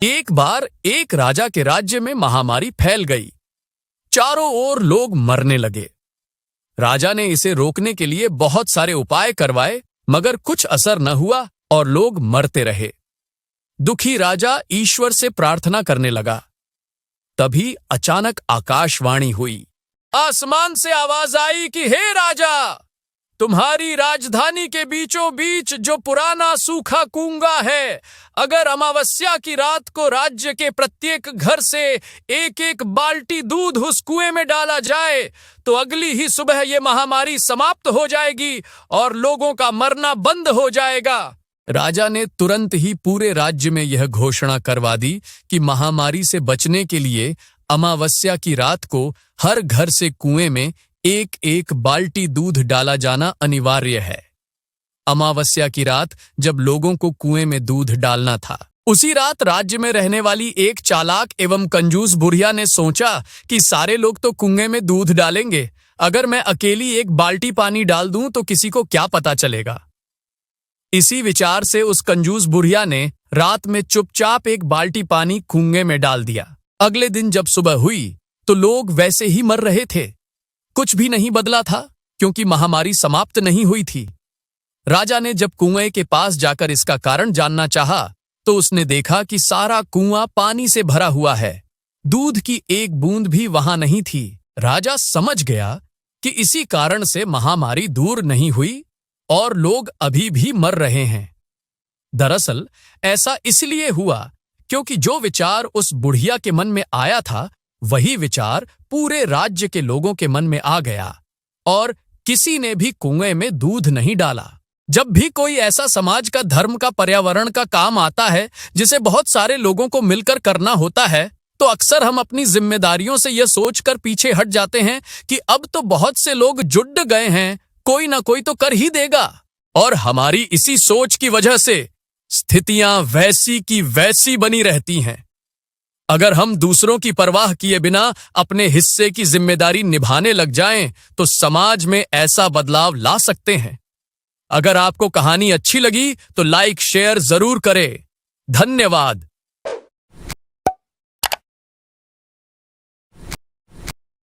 एक बार एक राजा के राज्य में महामारी फैल गई। चारों ओर लोग मरने लगे। राजा ने इसे रोकने के लिए बहुत सारे उपाय करवाए, मगर कुछ असर न हुआ और लोग मरते रहे। दुखी राजा ईश्वर से प्रार्थना करने लगा। तभी अचानक आकाशवाणी हुई। आसमान से आवाज आई कि हे राजा, तुम्हारी राजधानी के बीचों बीच जो पुराना सूखा कुआं है, अगर अमावस्या की रात को राज्य के प्रत्येक घर से एक एक बाल्टी दूध उस कुएं में डाला जाए तो अगली ही सुबह ये महामारी समाप्त हो जाएगी और लोगों का मरना बंद हो जाएगा। राजा ने तुरंत ही पूरे राज्य में यह घोषणा करवा दी कि महामारी से बचने के लिए अमावस्या की रात को हर घर से कुएं में एक एक बाल्टी दूध डाला जाना अनिवार्य है। अमावस्या की रात जब लोगों को कुएं में दूध डालना था, उसी रात राज्य में रहने वाली एक चालाक एवं कंजूस बुढ़िया ने सोचा कि सारे लोग तो कुएं में दूध डालेंगे, अगर मैं अकेली एक बाल्टी पानी डाल दूं तो किसी को क्या पता चलेगा। इसी विचार से उस कंजूस बुढ़िया ने रात में चुपचाप एक बाल्टी पानी कुएं में डाल दिया। अगले दिन जब सुबह हुई तो लोग वैसे ही मर रहे थे। कुछ भी नहीं बदला था, क्योंकि महामारी समाप्त नहीं हुई थी। राजा ने जब कुएं के पास जाकर इसका कारण जानना चाहा तो उसने देखा कि सारा कुआं पानी से भरा हुआ है। दूध की एक बूंद भी वहां नहीं थी। राजा समझ गया कि इसी कारण से महामारी दूर नहीं हुई और लोग अभी भी मर रहे हैं। दरअसल ऐसा इसलिए हुआ क्योंकि जो विचार उस बुढ़िया के मन में आया था, वही विचार पूरे राज्य के लोगों के मन में आ गया और किसी ने भी कुएं में दूध नहीं डाला। जब भी कोई ऐसा समाज का, धर्म का, पर्यावरण का काम आता है जिसे बहुत सारे लोगों को मिलकर करना होता है, तो अक्सर हम अपनी जिम्मेदारियों से यह सोचकर पीछे हट जाते हैं कि अब तो बहुत से लोग जुट गए हैं, कोई ना कोई तो कर ही देगा। और हमारी इसी सोच की वजह से स्थितियां वैसी की वैसी बनी रहती हैं। अगर हम दूसरों की परवाह किए बिना अपने हिस्से की जिम्मेदारी निभाने लग जाएं, तो समाज में ऐसा बदलाव ला सकते हैं। अगर आपको कहानी अच्छी लगी तो लाइक शेयर जरूर करें। धन्यवाद।